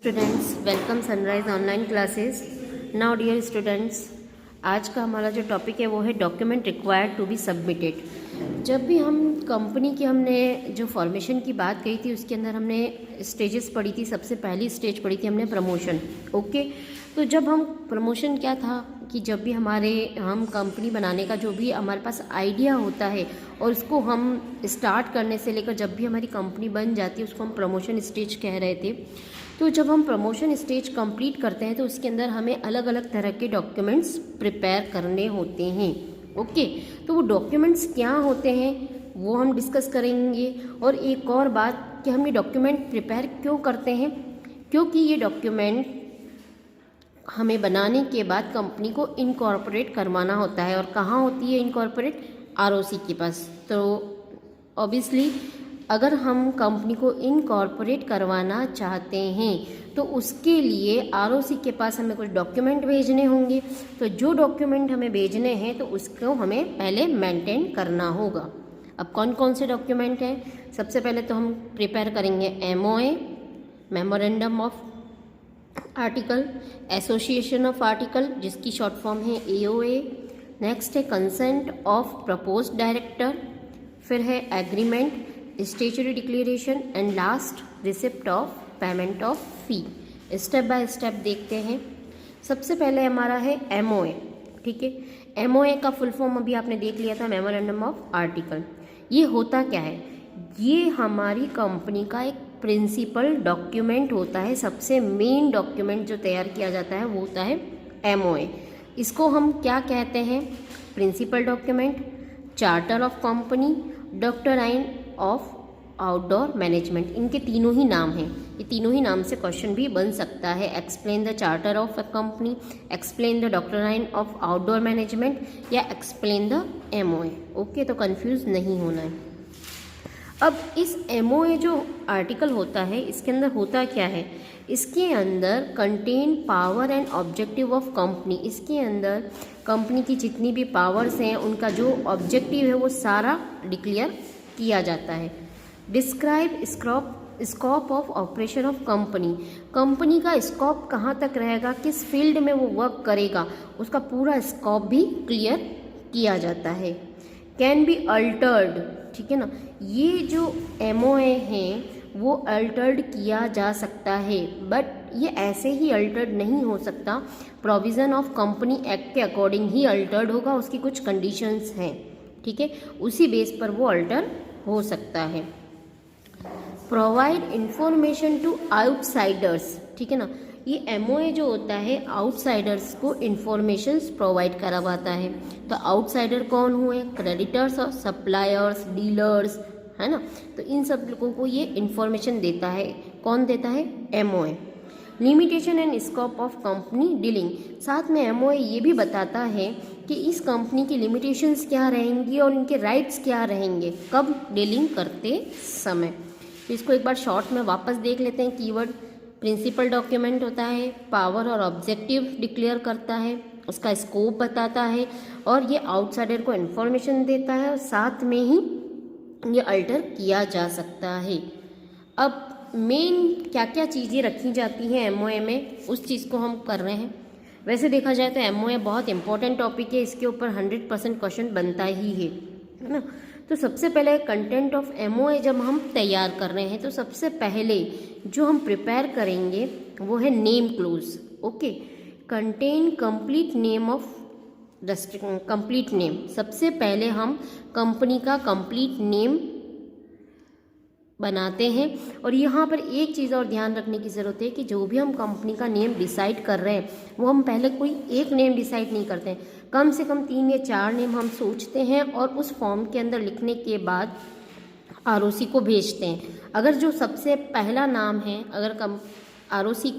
Students, welcome Sunrise online classes. Now dear students, आज का हमारा जो टॉपिक है वो है document required to be submitted. जब भी हम कंपनी की हमने जो फॉर्मेशन की बात कही थी उसके अंदर हमने स्टेजेस पढ़ी थी। सबसे पहली स्टेज पढ़ी थी हमने प्रमोशन। ओके, तो जब हम प्रमोशन क्या था कि जब भी हम कंपनी बनाने का जो भी हमारे पास आइडिया होता है और उसको हम स्टार्ट करने से लेकर जब भी हमारी कंपनी बन जाती है उसको हम प्रमोशन स्टेज कह रहे थे। तो जब हम प्रमोशन स्टेज कंप्लीट करते हैं तो उसके अंदर हमें अलग अलग तरह के डॉक्यूमेंट्स प्रिपेयर करने होते हैं। ओके, तो वो डॉक्यूमेंट्स क्या होते हैं वो हम डिस्कस करेंगे। और एक और बात कि हम ये डॉक्यूमेंट प्रिपेयर क्यों करते हैं, क्योंकि ये डॉक्यूमेंट हमें बनाने के बाद कंपनी को इनकॉर्पोरेट करवाना होता है। और कहाँ होती है इनकॉर्पोरेट? आरओसी के पास। तो ऑब्वियसली अगर हम कंपनी को इनकॉर्पोरेट करवाना चाहते हैं तो उसके लिए आरओसी के पास हमें कुछ डॉक्यूमेंट भेजने होंगे। तो जो डॉक्यूमेंट हमें भेजने हैं तो उसको हमें पहले मेंटेन करना होगा। अब कौन कौन से डॉक्यूमेंट हैं? सबसे पहले तो हम प्रिपेयर करेंगे MOA, memorandum of article, association of article जिसकी शॉर्ट फॉर्म है एओए। नेक्स्ट है कंसेंट ऑफ प्रपोज्ड डायरेक्टर, फिर है agreement, statutory declaration and last receipt of payment of fee. Step by step देखते हैं। सबसे पहले हमारा है एमओए। ठीक है, एमओए का फुल फॉर्म अभी आपने देख लिया था, मेमोरेंडम ऑफ आर्टिकल। ये होता क्या है? ये हमारी कंपनी का एक प्रिंसिपल डॉक्यूमेंट होता है। सबसे मेन डॉक्यूमेंट जो तैयार किया जाता है वो होता है एमओए। इसको हम क्या कहते हैं? Principal document, charter of company, doctrine of outdoor management. इनके तीनों ही नाम हैं। ये तीनों ही नाम से क्वेश्चन भी बन सकता है। Explain the charter of a company, explain the doctrine of outdoor management या एक्सप्लेन द एमओए। ओके, तो कंफ्यूज नहीं होना है। अब इस एमओए जो आर्टिकल होता है इसके अंदर होता क्या है? इसके अंदर contain power and objective of company. इसके अंदर कंपनी की जितनी भी पावर्स हैं उनका जो ऑब्जेक्टिव है वो सारा डिक्लेयर किया जाता है। Describe scope of operation of company. Company का स्कोप कहाँ तक रहेगा, किस फील्ड में वो वर्क करेगा, उसका पूरा स्कोप भी क्लियर किया जाता है। कैन बी अल्टर्ड, ठीक है ना। ये जो एमओए हैं वो अल्टर्ड किया जा सकता है, बट ये ऐसे ही अल्टर्ड नहीं हो सकता। प्रोविज़न ऑफ कंपनी एक्ट के अकॉर्डिंग ही अल्टर्ड होगा। उसकी कुछ कंडीशंस हैं, ठीक है, उसी बेस पर वो अल्टर हो सकता है। प्रोवाइड इंफॉर्मेशन टू आउटसाइडर्स, ठीक है ना। ये एमओए जो होता है आउटसाइडर्स को इंफॉर्मेशंस प्रोवाइड करवाता है। तो आउटसाइडर कौन हुए? क्रेडिटर्स और सप्लायर्स, डीलर्स, है ना। तो इन सब लोगों को ये इंफॉर्मेशन देता है। कौन देता है? MOA. Limitation and scope of company dealing. साथ में एमओए ये भी बताता है कि इस कंपनी की लिमिटेशंस क्या रहेंगी और इनके राइट्स क्या रहेंगे कब डीलिंग करते समय। तो इसको एक बार शॉर्ट में वापस देख लेते हैं। कीवर्ड प्रिंसिपल डॉक्यूमेंट होता है, पावर और ऑब्जेक्टिव डिक्लेयर करता है, उसका स्कोप बताता है और ये आउटसाइडर को इन्फॉर्मेशन देता है और साथ में ही ये अल्टर किया जा सकता है। अब मेन क्या क्या चीज़ें रखी जाती हैं एमओए में, उस चीज़ को हम कर रहे हैं। वैसे देखा जाए तो एमओए बहुत इंपॉर्टेंट टॉपिक है, इसके ऊपर 100% क्वेश्चन बनता ही है ना। तो सबसे पहले कंटेंट ऑफ एमओए जब हम तैयार कर रहे हैं तो सबसे पहले जो हम प्रिपेयर करेंगे वो है name close. Okay, contain complete name of complete name. सबसे पहले हम कंपनी का कंप्लीट नेम बनाते हैं। और यहाँ पर एक चीज़ और ध्यान रखने की ज़रूरत है कि जो भी हम कंपनी का नेम डिसाइड कर रहे हैं वो हम पहले कोई एक नेम डिसाइड नहीं करते हैं। कम से कम 3 या 4 नेम हम सोचते हैं और उस फॉर्म के अंदर लिखने के बाद आरओसी को भेजते हैं। अगर जो सबसे पहला नाम है, अगर आरओसी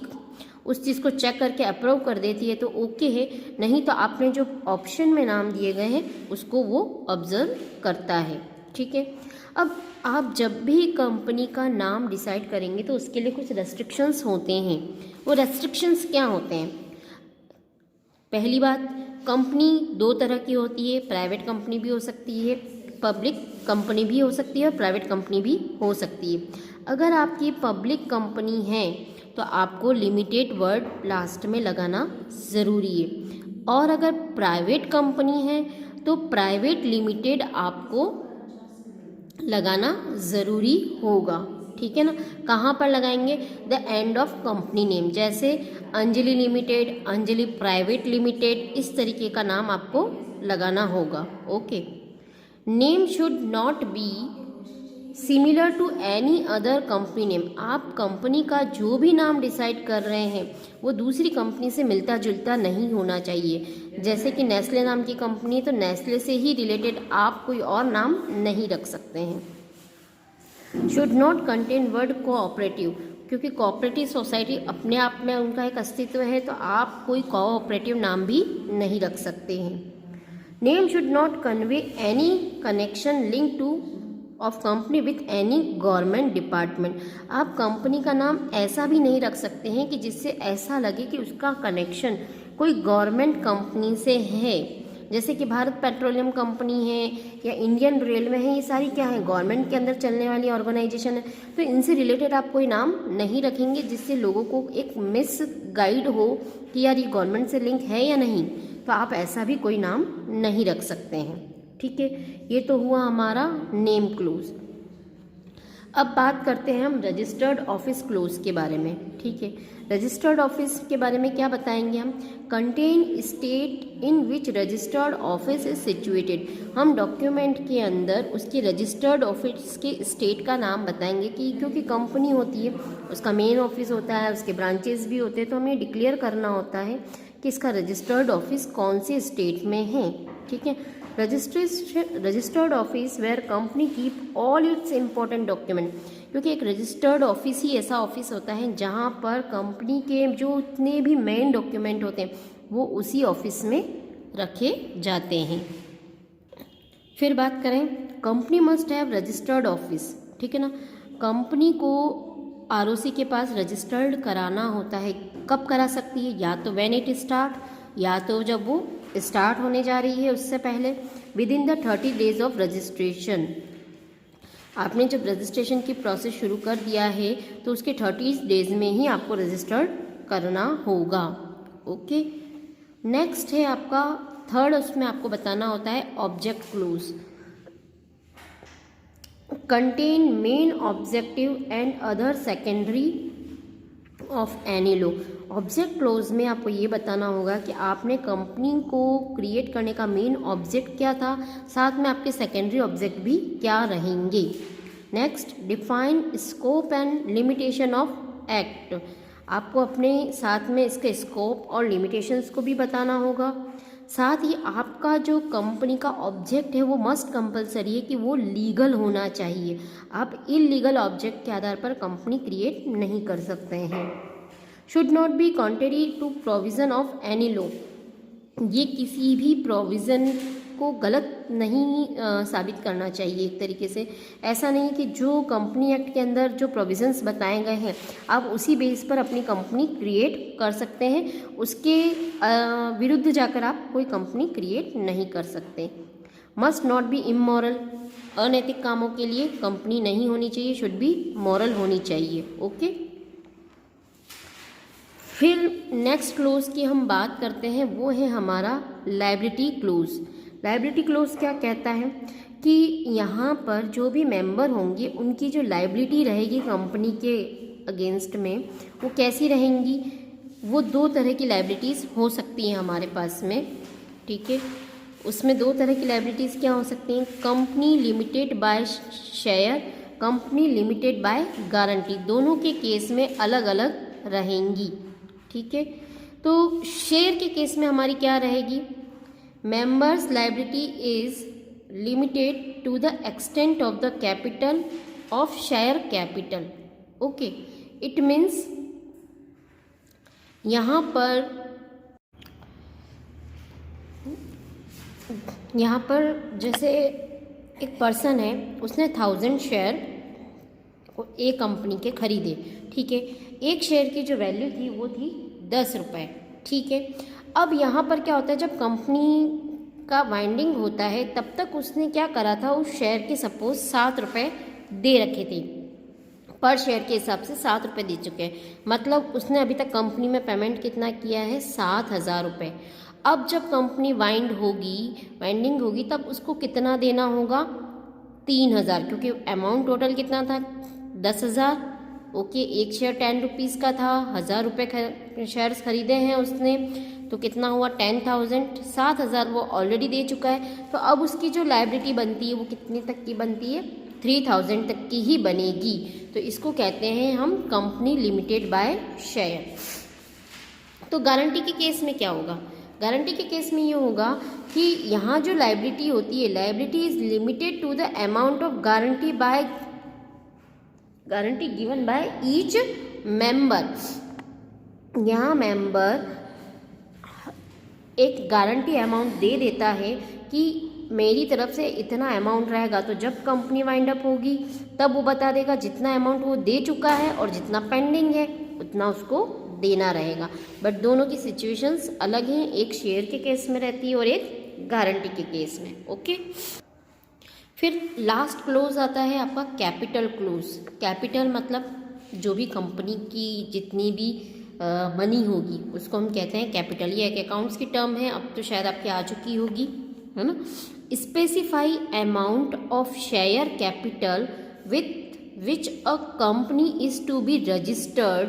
उस चीज़ को चेक करके अप्रूव कर देती है तो ओके है, नहीं तो आपने जो ऑप्शन में नाम दिए गए हैं उसको वो ऑब्जर्व करता है। ठीक है, अब आप जब भी कंपनी का नाम डिसाइड करेंगे तो उसके लिए कुछ रेस्ट्रिक्शंस होते हैं। वो रेस्ट्रिक्शंस क्या होते हैं? पहली बात, कंपनी 2 तरह की होती है। प्राइवेट कंपनी भी हो सकती है, पब्लिक कंपनी भी हो सकती है और प्राइवेट कंपनी भी हो सकती है। अगर आपकी पब्लिक कंपनी है तो आपको लिमिटेड वर्ड लास्ट में लगाना ज़रूरी है। और अगर प्राइवेट कंपनी है तो प्राइवेट लिमिटेड आपको लगाना ज़रूरी होगा, ठीक है ना। कहाँ पर लगाएंगे? The end of company name, जैसे Anjali limited, Anjali private limited, इस तरीके का नाम आपको लगाना होगा। Okay. Name should not be similar to any other company name. आप कंपनी का जो भी नाम डिसाइड कर रहे हैं वो दूसरी कंपनी से मिलता जुलता नहीं होना चाहिए। जैसे कि नेस्ले नाम की कंपनी, तो नेस्ले से ही रिलेटेड आप कोई और नाम नहीं रख सकते हैं। Should not contain word cooperative, क्योंकि कोऑपरेटिव सोसाइटी अपने आप में उनका एक अस्तित्व है, तो आप कोई कोऑपरेटिव नाम भी नहीं रख सकते हैं। Name should not convey any connection link two of company with any government department. आप कंपनी का नाम ऐसा भी नहीं रख सकते हैं कि जिससे ऐसा लगे कि उसका कनेक्शन कोई गवर्नमेंट कंपनी से है। जैसे कि भारत पेट्रोलियम कंपनी है या इंडियन रेलवे है, ये सारी क्या है? गवर्नमेंट के अंदर चलने वाली ऑर्गेनाइजेशन है, तो इनसे रिलेटेड आप कोई नाम नहीं रखेंगे जिससे लोगों को एक मिस गाइड हो कि यार ये गवर्नमेंट से लिंक है या नहीं। तो आप ऐसा भी कोई नाम नहीं रख सकते हैं, ठीक है। ये तो हुआ हमारा नेम क्लोज। अब बात करते हैं हम रजिस्टर्ड ऑफिस क्लोज के बारे में, ठीक है। रजिस्टर्ड ऑफिस के बारे में क्या बताएंगे हम? Contain state in which registered office is situated. हम डॉक्यूमेंट के अंदर उसकी रजिस्टर्ड ऑफिस के स्टेट का नाम बताएंगे कि क्योंकि कंपनी होती है, उसका मेन ऑफिस होता है, उसके ब्रांचेस भी होते हैं, तो हमें डिक्लेयर करना होता है कि इसका रजिस्टर्ड ऑफिस कौन से स्टेट में है, ठीक है। Registered office where company keep all it's important document, क्योंकि एक रजिस्टर्ड ऑफिस ही ऐसा ऑफिस होता है जहाँ पर कंपनी के जो इतने भी मेन डॉक्यूमेंट होते हैं वो उसी ऑफिस में रखे जाते हैं। फिर बात करें, company must have registered office, ठीक है ना। कंपनी को आरओसी के पास रजिस्टर्ड कराना होता है। कब करा सकती है? या तो व्हेन इट स्टार्ट, या तो जब वो स्टार्ट होने जा रही है उससे पहले, with in the 30 days of registration. आपने जब रजिस्ट्रेशन की प्रोसेस शुरू कर दिया है तो उसके 30 डेज में ही आपको रजिस्टर्ड करना होगा। ओके। नेक्स्ट है आपका थर्ड, उसमें आपको बताना होता है object close. Contain main objective and other secondary of any law. Object close में आपको ये बताना होगा कि आपने कंपनी को क्रिएट करने का मेन ऑब्जेक्ट क्या था, साथ में आपके सेकेंडरी ऑब्जेक्ट भी क्या रहेंगे। Next, define scope and limitation of act. आपको अपने साथ में इसके स्कोप और लिमिटेशंस को भी बताना होगा। साथ ही आपका जो कंपनी का ऑब्जेक्ट है वो मस्ट कंपलसरी है कि वो लीगल होना चाहिए। आप इलीगल ऑब्जेक्ट के आधार पर कंपनी क्रिएट नहीं कर सकते हैं। Should not be contrary to provision of any law. ये किसी भी प्रोविज़न को गलत नहीं साबित करना चाहिए। एक तरीके से ऐसा नहीं कि जो कंपनी एक्ट के अंदर जो प्रोविज़न्स बताए गए हैं आप उसी बेस पर अपनी कंपनी क्रिएट कर सकते हैं, उसके विरुद्ध जाकर आप कोई कंपनी क्रिएट नहीं कर सकते। Must not be immoral. अनैतिक कामों के लिए कंपनी नहीं होनी चाहिए, शुड बी मॉरल होनी चाहिए। ओके। फिर नेक्स्ट क्लोज की हम बात करते हैं, वो है हमारा लायबिलिटी क्लोज। लायबिलिटी क्लोज क्या कहता है कि यहाँ पर जो भी मेंबर होंगे उनकी जो लायबिलिटी रहेगी कंपनी के अगेंस्ट में वो कैसी रहेंगी? वो दो तरह की लायबिलिटीज़ हो सकती हैं हमारे पास में, ठीक है। उसमें दो तरह की लायबिलिटीज़ क्या हो सकती हैं? Company limited by share, company limited by guarantee. दोनों के केस में अलग अलग रहेंगी, ठीक है। तो शेयर के केस में हमारी क्या रहेगी? Members liability is limited to the extent of the capital of share capital. Okay, it means यहाँ पर जैसे एक पर्सन है, उसने 1000 शेयर ए कंपनी के खरीदे, ठीक है। एक शेयर की जो वैल्यू थी वो थी 10 रुपये, ठीक है। अब यहाँ पर क्या होता है, जब कंपनी का वाइंडिंग होता है तब तक उसने क्या करा था, उस शेयर के सपोज 7 रुपये दे रखे थे। पर शेयर के हिसाब से 7 रुपये दे चुके हैं। मतलब उसने अभी तक कंपनी में पेमेंट कितना किया है, 7,000 रुपये। अब जब कंपनी वाइंडिंग होगी तब उसको कितना देना होगा, 3,000, क्योंकि अमाउंट टोटल कितना था, 10,000। ओके, एक शेयर 10 रुपीज़ का था, 1,000 रुपये शेयर्स खरीदे हैं उसने, तो कितना हुआ 10,000। 7,000 वो ऑलरेडी दे चुका है, तो अब उसकी जो लायबिलिटी बनती है वो कितनी तक की बनती है, 3,000 तक की ही बनेगी। तो इसको कहते हैं हम कंपनी लिमिटेड बाय शेयर। तो गारंटी के केस में क्या होगा, गारंटी के केस में ये होगा कि यहाँ जो लायबिलिटी होती है, liability is limited to the amount of guarantee given by each member. यहाँ मेंबर एक गारंटी अमाउंट दे देता है कि मेरी तरफ से इतना अमाउंट रहेगा, तो जब कंपनी वाइंड अप होगी तब वो बता देगा जितना अमाउंट वो दे चुका है और जितना पेंडिंग है उतना उसको देना रहेगा। बट दोनों की सिचुएशंस अलग हैं, एक शेयर के केस में रहती है और एक गारंटी के केस में। ओके, फिर लास्ट क्लोज आता है आपका कैपिटल क्लोज। कैपिटल मतलब जो भी कंपनी की जितनी भी मनी होगी उसको हम कहते हैं कैपिटल। ये एक अकाउंट्स की टर्म है, अब तो शायद आपके आ चुकी होगी, है ना। Specify amount of share capital with which a company is to be registered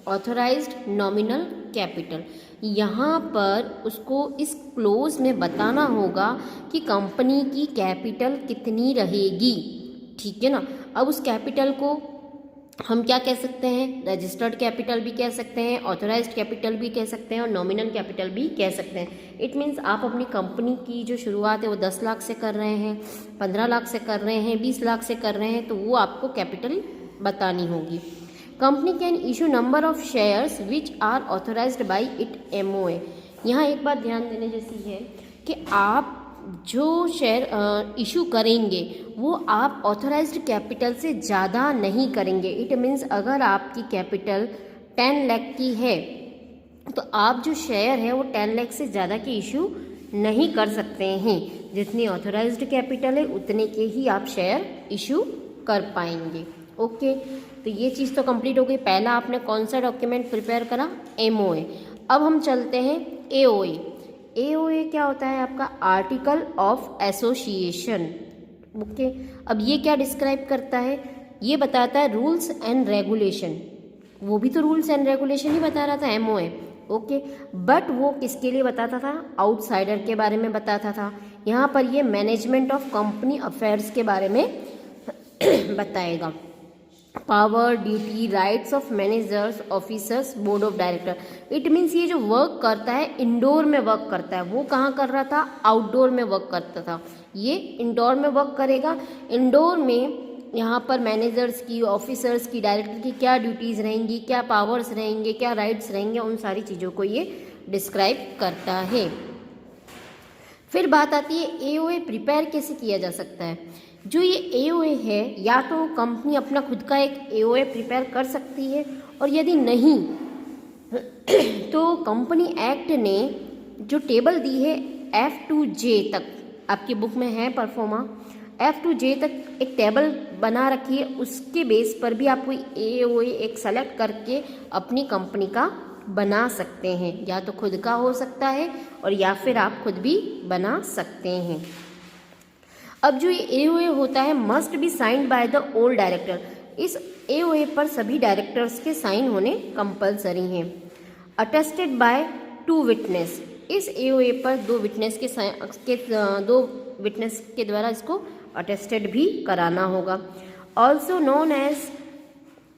authorised nominal capital. यहाँ पर उसको इस क्लोज में बताना होगा कि कंपनी की कैपिटल कितनी रहेगी, ठीक है ना। अब उस कैपिटल को हम क्या कह सकते हैं, रजिस्टर्ड कैपिटल भी कह सकते हैं, ऑथराइज्ड कैपिटल भी कह सकते हैं और नॉमिनल कैपिटल भी कह सकते हैं। इट मीन्स आप अपनी कंपनी की जो शुरुआत है वो 10 लाख से कर रहे हैं, 15 लाख से कर रहे हैं, 20 लाख से कर रहे हैं, तो वो आपको कैपिटल बतानी होगी। Company can issue number of shares which are authorised by it MOA। यहाँ एक बात ध्यान देने जैसी है कि आप जो शेयर इशू करेंगे वो आप ऑथराइज्ड कैपिटल से ज़्यादा नहीं करेंगे। इट मीन्स अगर आपकी कैपिटल 10 लाख की है तो आप जो शेयर है वो 10 लाख से ज़्यादा के इशू नहीं कर सकते हैं। जितनी ऑथराइज्ड कैपिटल है उतने के ही आप शेयर इशू कर पाएंगे। ओके, तो ये चीज़ तो कंप्लीट हो गई। पहला आपने कौन सा डॉक्यूमेंट प्रिपेयर करा, MOA। अब हम चलते हैं AOA। AOA क्या होता है आपका, आर्टिकल ऑफ एसोसिएशन। ओके, अब ये क्या डिस्क्राइब करता है, ये बताता है रूल्स एंड रेगुलेशन। वो भी तो रूल्स एंड रेगुलेशन ही बता रहा था MOA। ओके, बट वो किसके लिए बताता था, आउटसाइडर के बारे में बताता था। यहाँ पर ये मैनेजमेंट ऑफ कंपनी अफेयर्स के बारे में बताएगा। Power, duty, rights of managers, officers, board of director. It means ये जो वर्क करता है इंडोर में वर्क करता है, वो कहाँ कर रहा था, आउटडोर में वर्क करता था, ये इंडोर में वर्क करेगा। इंडोर में यहाँ पर मैनेजर्स की, ऑफिसर्स की, डायरेक्टर की क्या ड्यूटीज़ रहेंगी, क्या पावर्स रहेंगे, क्या राइट्स रहेंगे, उन सारी चीज़ों को ये डिस्क्राइब करता है। फिर बात आती है AOA प्रिपेयर कैसे किया जा सकता है। जो ये AOA है, या तो कंपनी अपना खुद का एक AOA प्रिपेयर कर सकती है, और यदि नहीं तो कंपनी एक्ट ने जो टेबल दी है F2J तक, आपकी बुक में है परफॉर्मा, F2J तक एक टेबल बना रखी है, उसके बेस पर भी आप कोई AOA एक सेलेक्ट करके अपनी कंपनी का बना सकते हैं। या तो खुद का हो सकता है और या फिर आप खुद भी बना सकते हैं। अब जो ये AOA होता है must be signed by the all director. इस AOA पर सभी डायरेक्टर्स के साइन होने कंपलसरी हैं। Attested bye 2 witness. इस AOA पर 2 विटनेस के द्वारा इसको अटेस्टेड भी कराना होगा। Also known as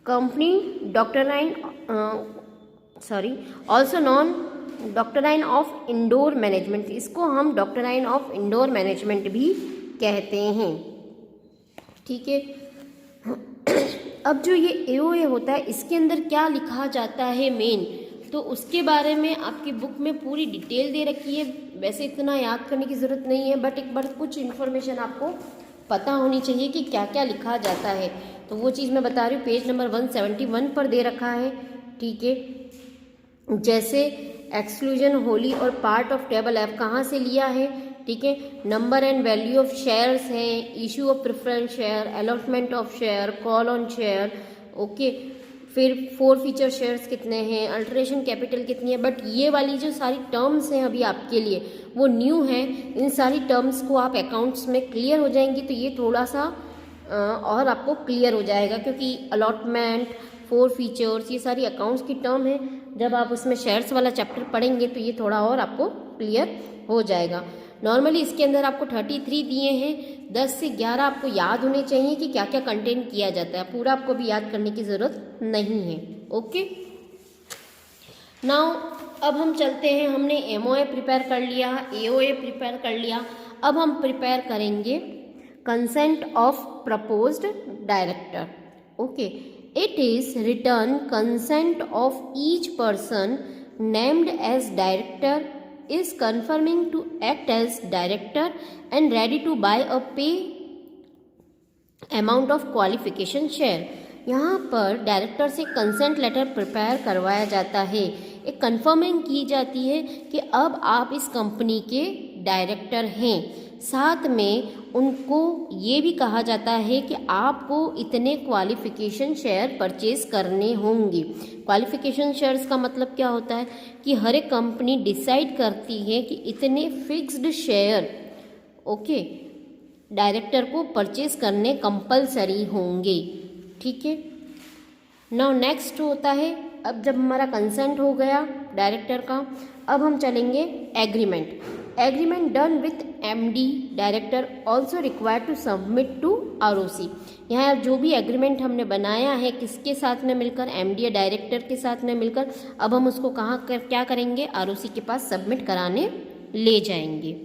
company doctrine of indoor management. इसको हम डॉक्टराइन ऑफ इंडोर मैनेजमेंट भी कहते हैं, ठीक है। अब जो ये AOA होता है इसके अंदर क्या लिखा जाता है मेन, तो उसके बारे में आपकी बुक में पूरी डिटेल दे रखी है। वैसे इतना याद करने की ज़रूरत नहीं है, बट एक बार कुछ इन्फॉर्मेशन आपको पता होनी चाहिए कि क्या क्या लिखा जाता है। तो वो चीज़ मैं बता रही हूँ, पेज नंबर 171 पर दे रखा है, ठीक है। जैसे एक्सक्लूजन होली और पार्ट ऑफ टेबल F कहाँ से लिया है, ठीक है। Number and value of shares हैं, issue of preference share, allotment of share, call on share, okay. फिर फोर फीचर शेयर्स कितने हैं, अल्टरेशन कैपिटल कितनी है। बट ये वाली जो सारी टर्म्स हैं अभी आपके लिए वो न्यू हैं। इन सारी टर्म्स को आप अकाउंट्स में क्लियर हो जाएंगी तो ये थोड़ा सा और आपको क्लियर हो जाएगा, क्योंकि अलॉटमेंट, फोर फीचर्स, ये सारी अकाउंट्स की टर्म है। जब आप उसमें शेयर्स वाला चैप्टर पढ़ेंगे तो ये थोड़ा और आपको क्लियर हो जाएगा। नॉर्मली इसके अंदर आपको 33 दिए हैं, 10 से 11 आपको याद होने चाहिए कि क्या क्या कंटेंट किया जाता है। पूरा आपको भी याद करने की ज़रूरत नहीं है। ओके, नाउ अब हम चलते हैं। हमने एमओए प्रिपेयर कर लिया, एओए प्रिपेयर कर लिया। अब हम प्रिपेयर करेंगे consent of proposed director. Okay, it is return consent of each person named as director is confirming to act as director and ready to buy a pay amount of qualification share। यहाँ पर director से consent letter prepare करवाया जाता है, एक confirming की जाती है कि अब आप इस कंपनी के डायरेक्टर हैं। साथ में उनको ये भी कहा जाता है कि आपको इतने क्वालिफिकेशन शेयर परचेज करने होंगे। क्वालिफिकेशन शेयर्स का मतलब क्या होता है कि हर एक कंपनी डिसाइड करती है कि इतने फिक्स्ड शेयर ओके डायरेक्टर को परचेज करने कंपलसरी होंगे। ठीक है, नाउ नेक्स्ट होता है, अब जब हमारा कंसेंट हो गया डायरेक्टर का, अब हम चलेंगे agreement. Agreement done with MD director also required to submit to ROC. यहाँ जो भी एग्रीमेंट हमने बनाया है किसके साथ में मिलकर, एमडी डायरेक्टर के साथ में मिलकर, अब हम उसको क्या करेंगे, आरओसी के पास सबमिट कराने ले जाएंगे।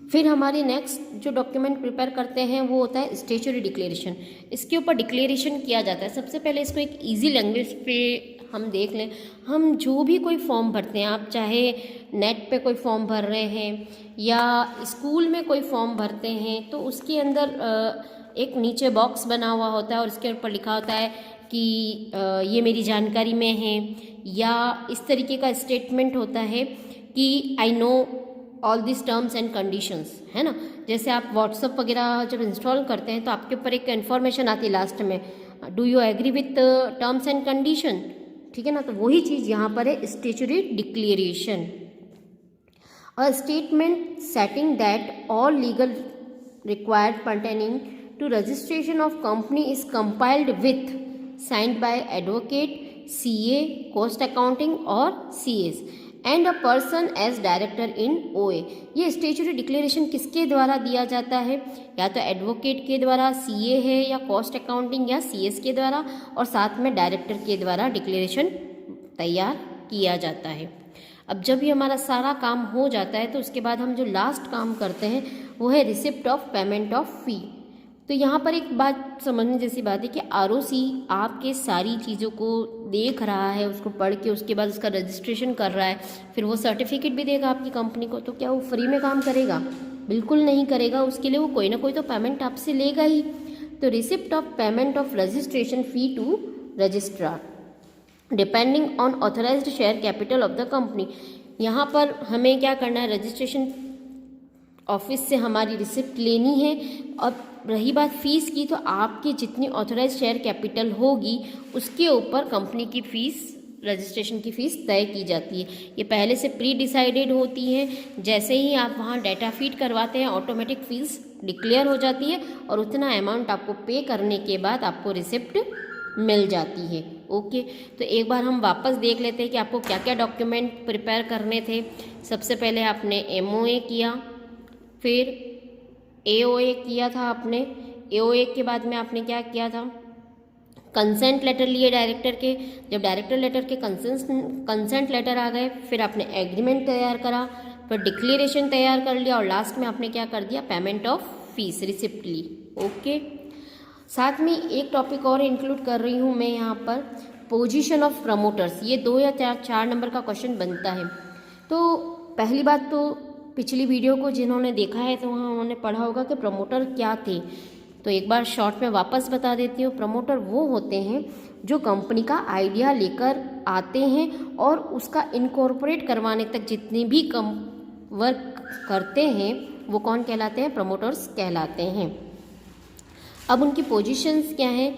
फिर हमारी नेक्स्ट जो डॉक्यूमेंट प्रिपेयर करते हैं वो होता है स्टैट्यूटरी डिक्लेरेशन। इसके ऊपर डिक्लेरेशन किया जाता है। सबसे पहले इसको एक इजी लैंग्वेज पे हम देख लें। हम जो भी कोई फॉर्म भरते हैं, आप चाहे नेट पे कोई फॉर्म भर रहे हैं या स्कूल में कोई फॉर्म भरते हैं, तो उसके अंदर एक नीचे बॉक्स बना हुआ होता है और उसके ऊपर लिखा होता है कि ये मेरी जानकारी में है, या इस तरीके का स्टेटमेंट होता है कि I know all this terms and conditions, है ना। जैसे आप व्हाट्सअप वगैरह जब इंस्टॉल करते हैं तो आपके ऊपर एक इन्फॉर्मेशन आती है लास्ट में, do you agree with terms and condition, ठीक है ना। तो वही चीज़ यहाँ पर है statutory declaration. A statement setting that all legal required pertaining to registration of company is compiled with signed by advocate, CA, cost accounting और CS and a person as director in OA. ये statutory declaration किसके द्वारा दिया जाता है, या तो advocate के द्वारा, सीए है, या कॉस्ट अकाउंटिंग या सीएस के द्वारा, और साथ में डायरेक्टर के द्वारा डिक्लेरेशन तैयार किया जाता है। अब जब ये हमारा सारा काम हो जाता है तो उसके बाद हम जो लास्ट काम करते हैं वो है रिसिप्ट ऑफ पेमेंट ऑफ फी। तो यहाँ पर एक बात समझने जैसी बात है कि आरओसी आपके सारी चीज़ों को देख रहा है, उसको पढ़ के उसके बाद उसका रजिस्ट्रेशन कर रहा है, फिर वो सर्टिफिकेट भी देगा आपकी कंपनी को। तो क्या वो फ्री में काम करेगा? बिल्कुल नहीं करेगा। उसके लिए वो कोई ना कोई तो पेमेंट आपसे लेगा ही। तो receipt of payment of registration fee to registrar depending on authorised share capital of the company. यहाँ पर हमें क्या करना है, रजिस्ट्रेशन ऑफिस से हमारी रिसिप्ट लेनी है। अब रही बात फीस की, तो आपकी जितनी ऑथराइज शेयर कैपिटल होगी उसके ऊपर कंपनी की फ़ीस, रजिस्ट्रेशन की फ़ीस तय की जाती है। ये पहले से प्री डिसाइडेड होती है। जैसे ही आप वहाँ डाटा फीड करवाते हैं ऑटोमेटिक फ़ीस डिक्लेयर हो जाती है और उतना अमाउंट आपको पे करने के बाद आपको रिसिप्ट मिल जाती है। ओके, तो एक बार हम वापस देख लेते हैं कि आपको क्या क्या डॉक्यूमेंट प्रिपेयर करने थे। सबसे पहले आपने एमओए किया, फिर एओए किया था आपने। एओए के बाद में आपने क्या किया था, कंसेंट लेटर लिए डायरेक्टर के। जब डायरेक्टर लेटर के कंसेंट लेटर आ गए, फिर आपने एग्रीमेंट तैयार करा, फिर डिक्लेरेशन तैयार कर लिया और लास्ट में आपने क्या कर दिया, पेमेंट ऑफ फीस, रिसिप्ट ली। ओके, साथ में एक टॉपिक और इंक्लूड कर रही हूँ मैं यहाँ पर, पोजीशन ऑफ प्रमोटर्स। ये 2 या 4 नंबर का क्वेश्चन बनता है। तो पहली बात तो पिछली वीडियो को जिन्होंने देखा है तो वहाँ उन्होंने पढ़ा होगा कि प्रमोटर क्या थे। तो एक बार शॉर्ट में वापस बता देती हूँ। प्रमोटर वो होते हैं जो कंपनी का आइडिया लेकर आते हैं और उसका इनकॉर्पोरेट करवाने तक जितनी भी वर्क करते हैं वो कौन कहलाते हैं, प्रमोटर्स कहलाते हैं। अब उनकी पोजीशंस क्या हैं,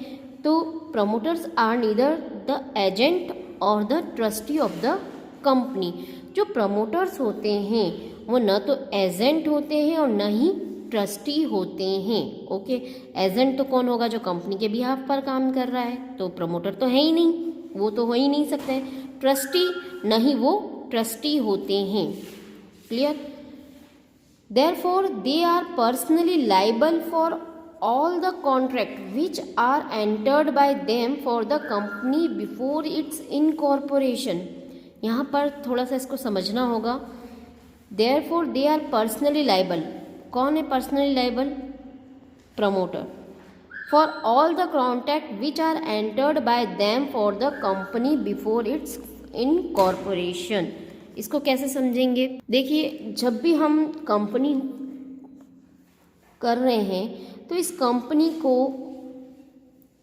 तो promoters are neither the agent और the trustee of the company. जो प्रमोटर्स होते हैं वो न तो एजेंट होते हैं और न ही ट्रस्टी होते हैं। ओके, एजेंट तो कौन होगा, जो कंपनी के बिहाफ पर काम कर रहा है, तो प्रमोटर तो है ही नहीं, वो तो हो ही नहीं सकते। ट्रस्टी न ही वो ट्रस्टी होते हैं। Clear? Therefore they are personally liable for all the contract which are entered by them for the company before its incorporation। यहाँ पर थोड़ा सा इसको समझना होगा। therefore they are personally liable। कौन है personally liable? promoter। for all the contract which are entered by them for the company before its incorporation। इसको कैसे समझेंगे? देखिए, जब भी हम कंपनी कर रहे हैं तो इस कंपनी को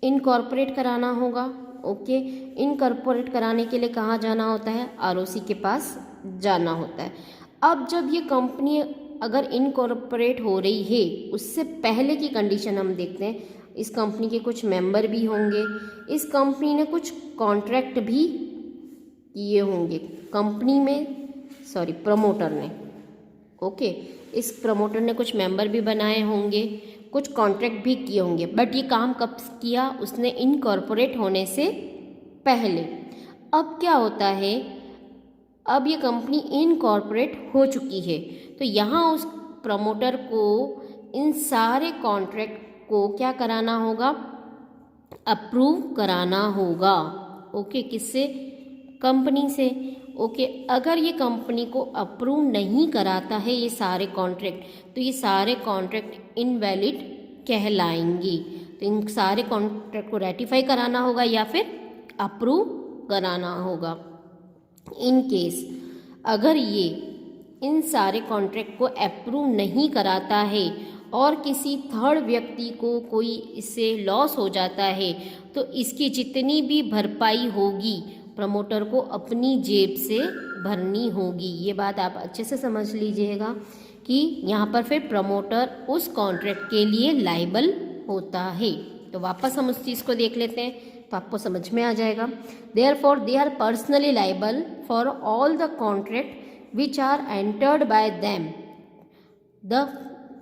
इनकॉर्पोरेट कराना होगा। ओके, इनकॉर्पोरेट कराने के लिए कहाँ जाना होता है? आरओसी के पास जाना होता है। अब जब ये कंपनी अगर इनकॉर्पोरेट हो रही है, उससे पहले की कंडीशन हम देखते हैं। इस कंपनी के कुछ मेंबर भी होंगे, इस कंपनी ने कुछ कॉन्ट्रैक्ट भी किए होंगे कंपनी में, प्रमोटर ने। ओके, इस प्रमोटर ने कुछ मेंबर भी बनाए होंगे, कुछ कॉन्ट्रैक्ट भी किए होंगे, बट ये काम कब किया? उसने इनकॉर्पोरेट होने से पहले। अब क्या होता है, अब ये कंपनी इनकॉर्पोरेट हो चुकी है, तो यहाँ उस प्रमोटर को इन सारे कॉन्ट्रैक्ट को क्या कराना होगा? अप्रूव कराना होगा। ओके, किससे? कंपनी से। ओके, अगर ये कंपनी को अप्रूव नहीं कराता है ये सारे कॉन्ट्रैक्ट, तो ये सारे कॉन्ट्रैक्ट इनवैलिड कहलाएंगे। तो इन सारे कॉन्ट्रैक्ट को रेटिफाई कराना होगा या फिर अप्रूव कराना होगा। इन केस अगर ये इन सारे कॉन्ट्रैक्ट को अप्रूव नहीं कराता है और किसी थर्ड व्यक्ति को कोई इससे लॉस हो जाता है, तो इसकी जितनी भी भरपाई होगी प्रमोटर को अपनी जेब से भरनी होगी। ये बात आप अच्छे से समझ लीजिएगा कि यहाँ पर फिर प्रमोटर उस कॉन्ट्रैक्ट के लिए लाइबल होता है। तो वापस हम उस चीज़ को देख लेते हैं तो आपको समझ में आ जाएगा। Therefore they are personally liable for all the contract which are entered by them the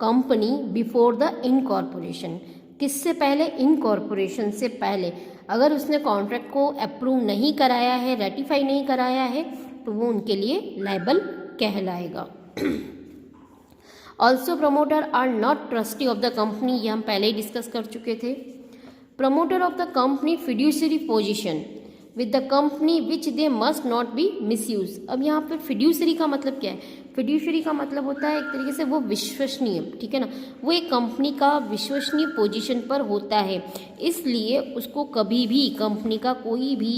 company before the incorporation. किससे पहले? इनकॉर्पोरेशन से पहले। अगर उसने कॉन्ट्रैक्ट को अप्रूव नहीं कराया है, रेटिफाई नहीं कराया है, तो वो उनके लिए लाइबल कहलाएगा। Also promoter are not trustee of the company, ये हम पहले ही डिस्कस कर चुके थे। Promoter of the company fiduciary position with the company which they must not be misuse. अब यहाँ पर फिड्यूसरी का मतलब क्या है? फिड्यूसरी का मतलब होता है एक तरीके से वो विश्वसनीय, ठीक है ना, वो एक कंपनी का विश्वसनीय पोजीशन पर होता है, इसलिए उसको कभी भी कंपनी का कोई भी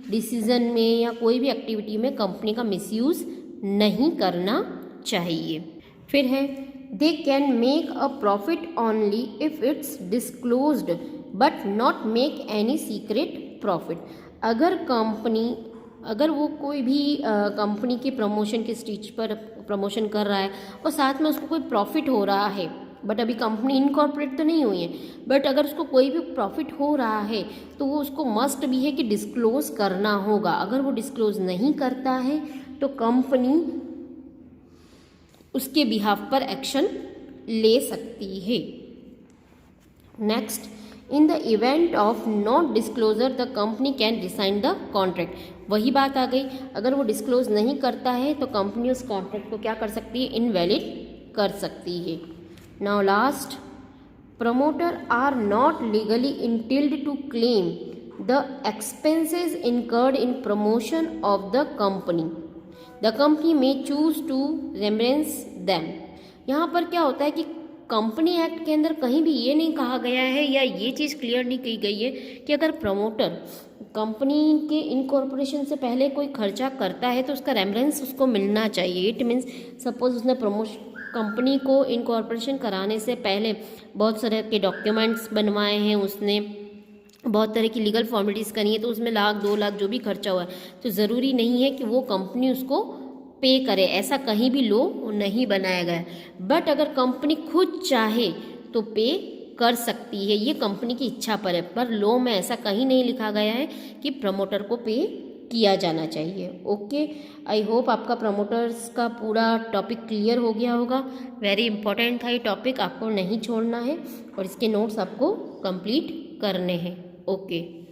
डिसीजन में या कोई भी एक्टिविटी में कंपनी का मिसयूज नहीं करना चाहिए। फिर है they can make a profit only if it's disclosed but not make any secret profit. अगर वो कोई भी कंपनी के प्रमोशन के स्टेज पर प्रमोशन कर रहा है और साथ में उसको कोई प्रॉफिट हो रहा है, बट अभी कंपनी इनकॉर्पोरेट तो नहीं हुई है, बट अगर उसको कोई भी प्रॉफिट हो रहा है तो वो उसको मस्ट भी है कि डिस्क्लोज करना होगा। अगर वो डिस्क्लोज नहीं करता है तो कंपनी उसके बिहाफ पर एक्शन ले सकती है। Next, in the event of not disclosure the company can resign the contract. वही बात आ गई, अगर वो डिस्क्लोज नहीं करता है तो कंपनी उस कॉन्ट्रैक्ट को क्या कर सकती है? इनवैलिड कर सकती है। Now last, promoter are not legally entitled to claim the expenses incurred in promotion of the company. The company may choose to reimburse them. यहाँ पर क्या होता है कि कंपनी एक्ट के अंदर कहीं भी ये नहीं कहा गया है या ये चीज़ क्लियर नहीं की गई है कि अगर प्रमोटर कंपनी के इनकॉर्पोरेशन से पहले कोई खर्चा करता है तो उसका रेफरेंस उसको मिलना चाहिए। इट मीन्स सपोज उसने कंपनी को इनकॉर्पोरेशन कराने से पहले बहुत सारे के डॉक्यूमेंट्स बनवाए हैं, उसने बहुत तरह की लीगल फॉर्मेलिटीज़ करी है, तो उसमें 1,00,000 2,00,000 जो भी खर्चा हुआ है तो ज़रूरी नहीं है कि वो कंपनी उसको पे करे, ऐसा कहीं भी लो नहीं बनाया गया। बट अगर कंपनी खुद चाहे तो पे कर सकती है, ये कंपनी की इच्छा पर है, पर लॉ में ऐसा कहीं नहीं लिखा गया है कि प्रमोटर को पे किया जाना चाहिए। ओके, आई होप आपका प्रमोटर्स का पूरा टॉपिक क्लियर हो गया होगा। वेरी इंपॉर्टेंट था ये टॉपिक, आपको नहीं छोड़ना है और इसके नोट्स आपको कंप्लीट करने हैं। ओके।